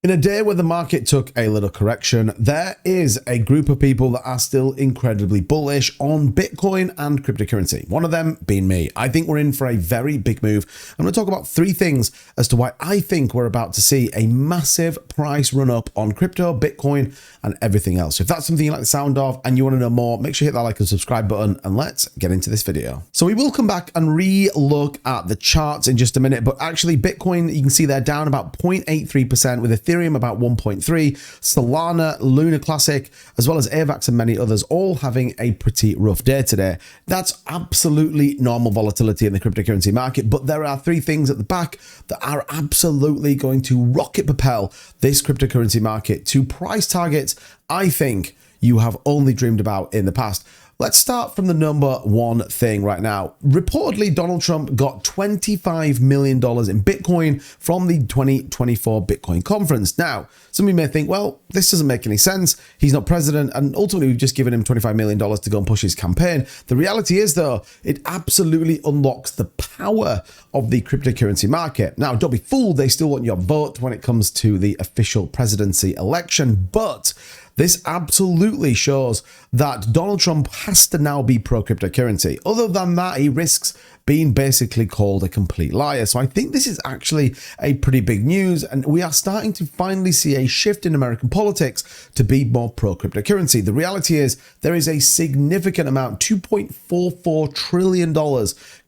In a day where the market took a little correction, there is a group of people that are still incredibly bullish on Bitcoin and cryptocurrency. One of them being me. I think we're in for a very big move. I'm going to talk about three things as to why I think we're about to see a massive price run up on crypto, Bitcoin, and everything else. If that's something you like the sound of and you want to know more, make sure you hit that like and subscribe button, and let's get into this video. So we will come back and re-look at the charts in just a minute, but actually Bitcoin, you can see they're down about 0.83% with Ethereum about 1.3, Solana, Luna Classic, as well as AVAX and many others all having a pretty rough day today. That's absolutely normal volatility in the cryptocurrency market, but there are three things at the back that are absolutely going to rocket propel this cryptocurrency market to price targets I think you have only dreamed about in the past. Let's start from the number one thing right now. Reportedly, Donald Trump got $25 million in Bitcoin from the 2024 Bitcoin conference. Now, some of you may think, well, this doesn't make any sense. He's not president, and ultimately we've just given him $25 million to go and push his campaign. The reality is, though, it absolutely unlocks the power of the cryptocurrency market. Now, don't be fooled. They still want your vote when it comes to the official presidency election, but this absolutely shows that Donald Trump has to now be pro-cryptocurrency. Other than that, he risks being basically called a complete liar. So I think this is actually a pretty big news, and we are starting to finally see a shift in American politics to be more pro-cryptocurrency. The reality is there is a significant amount, $2.44 trillion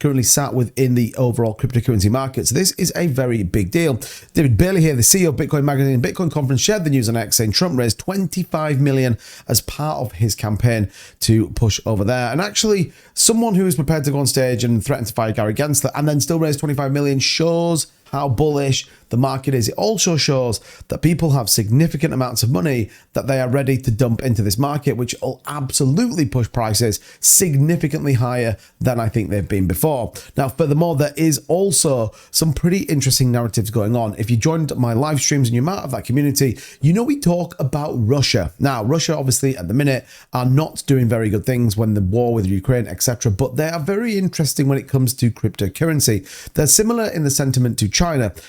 currently sat within the overall cryptocurrency market. So this is a very big deal. David Bailey here, the CEO of Bitcoin Magazine and Bitcoin Conference, shared the news on X saying Trump raised $25 million as part of his campaign to push over there. And actually, someone who is prepared to go on stage and threaten to fire Gary Gensler and then still raise $25 million shows how bullish the market is. It also shows that people have significant amounts of money that they are ready to dump into this market, which will absolutely push prices significantly higher than I think they've been before. Now, furthermore, there is also some pretty interesting narratives going on. If you joined my live streams and you're part of that community, you know we talk about Russia. Now, Russia obviously at the minute are not doing very good things when the war with Ukraine, etc., but they are very interesting when it comes to cryptocurrency. They're similar in the sentiment to China.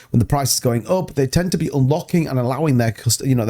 When the price is going up, they tend to be unlocking and allowing their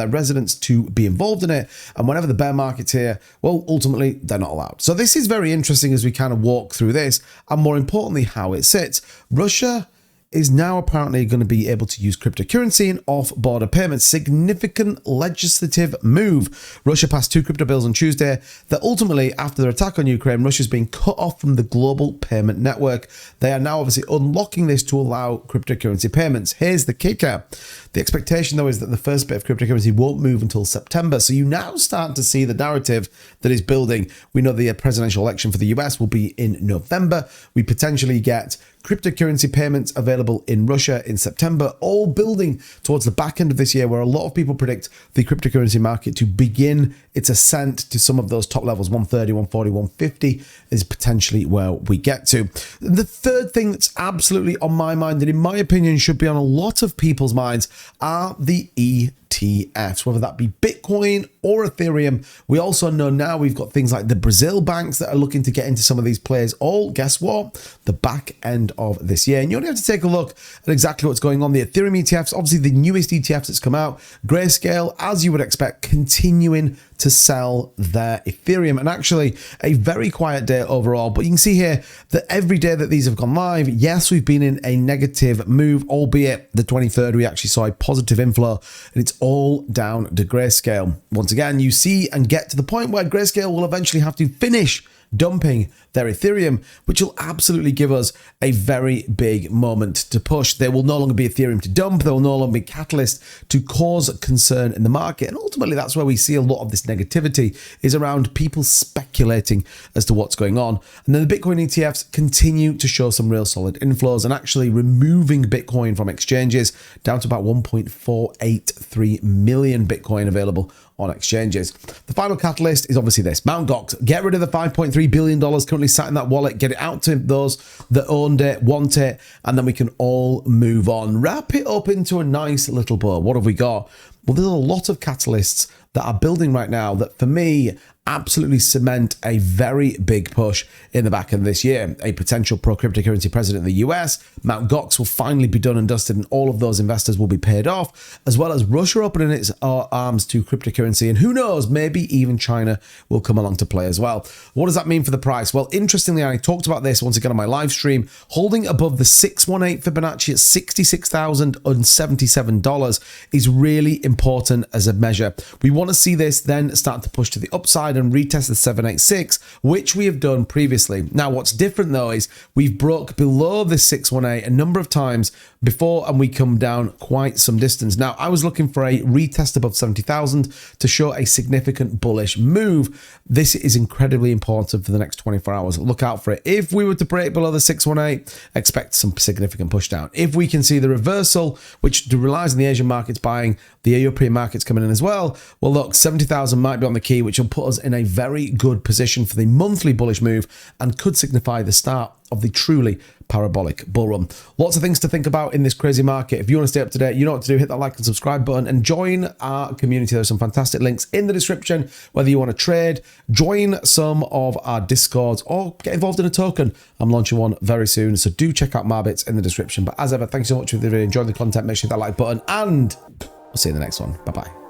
residents to be involved in it. And whenever the bear market's here, well, ultimately, they're not allowed. So this is very interesting as we kind of walk through this, and more importantly, how it sits. Russia is now apparently going to be able to use cryptocurrency in off-border payments. Significant legislative move. Russia passed two crypto bills on Tuesday that ultimately, after their attack on Ukraine, Russia's been cut off from the global payment network. They are now obviously unlocking this to allow cryptocurrency payments. Here's the kicker. The expectation, though, is that the first bit of cryptocurrency won't move until September. So you now start to see the narrative that is building. We know the presidential election for the US will be in November. We potentially get cryptocurrency payments available in Russia in September, all building towards the back end of this year, where a lot of people predict the cryptocurrency market to begin its ascent to some of those top levels. 130, 140, 150 is potentially where we get to. The third thing that's absolutely on my mind, and in my opinion should be on a lot of people's minds, are the ETFs, whether that be Bitcoin or Ethereum. We also know now we've got things like the Brazil banks that are looking to get into some of these players, all, guess what, the back end of this year. And you only have to take a look at exactly what's going on. The Ethereum ETFs, obviously the newest ETFs that's come out, Grayscale, as you would expect, continuing to sell their Ethereum, and actually a very quiet day overall. But you can see here that every day that these have gone live, yes, we've been in a negative move, albeit the 23rd we actually saw a positive inflow, and it's all down to Grayscale. Once again, you see and get to the point where Grayscale will eventually have to finish dumping their Ethereum, which will absolutely give us a very big moment to push. There will no longer be Ethereum to dump. There will no longer be catalyst to cause concern in the market. And ultimately, that's where we see a lot of this negativity is around people speculating as to what's going on. And then the Bitcoin ETFs continue to show some real solid inflows and actually removing Bitcoin from exchanges down to about 1.483 million Bitcoin available on exchanges. The final catalyst is obviously this. Mt. Gox, get rid of the $5.3 billion currently sat in that wallet, get it out to those that owned it, want it, and then we can all move on. Wrap it up into a nice little bow. What have we got? Well, there's a lot of catalysts that are building right now that, for me, absolutely cement a very big push in the back end of this year. A potential pro-cryptocurrency president in the US, Mt. Gox will finally be done and dusted, and all of those investors will be paid off, as well as Russia opening its arms to cryptocurrency, and who knows, maybe even China will come along to play as well. What does that mean for the price? Well, interestingly, I talked about this once again on my live stream, holding above the 618 Fibonacci at $66,077 is really important as a measure. We want to see this then start to push to the upside and retest the 786, which we have done previously. Now, what's different though is we've broke below the 618 a number of times before, and we come down quite some distance. Now, I was looking for a retest above 70,000 to show a significant bullish move. This is incredibly important for the next 24 hours. Look out for it. If we were to break below the 618, expect some significant push down. If we can see the reversal, which relies on the Asian markets buying, the European markets coming in as well, well, look, 70,000 might be on the key, which will put us in a very good position for the monthly bullish move and could signify the start of the truly parabolic bull run. Lots of things to think about in this crazy market. If you want to stay up to date, you know what to do. Hit that like and subscribe button and join our community. There's some fantastic links in the description, whether you want to trade, join some of our discords, or get involved in a token. I'm launching one very soon, so do check out Marbits in the description. But as ever, thanks so much for the video. Enjoy the content. Make sure you hit that like button, and I'll see you in the next one. Bye-bye.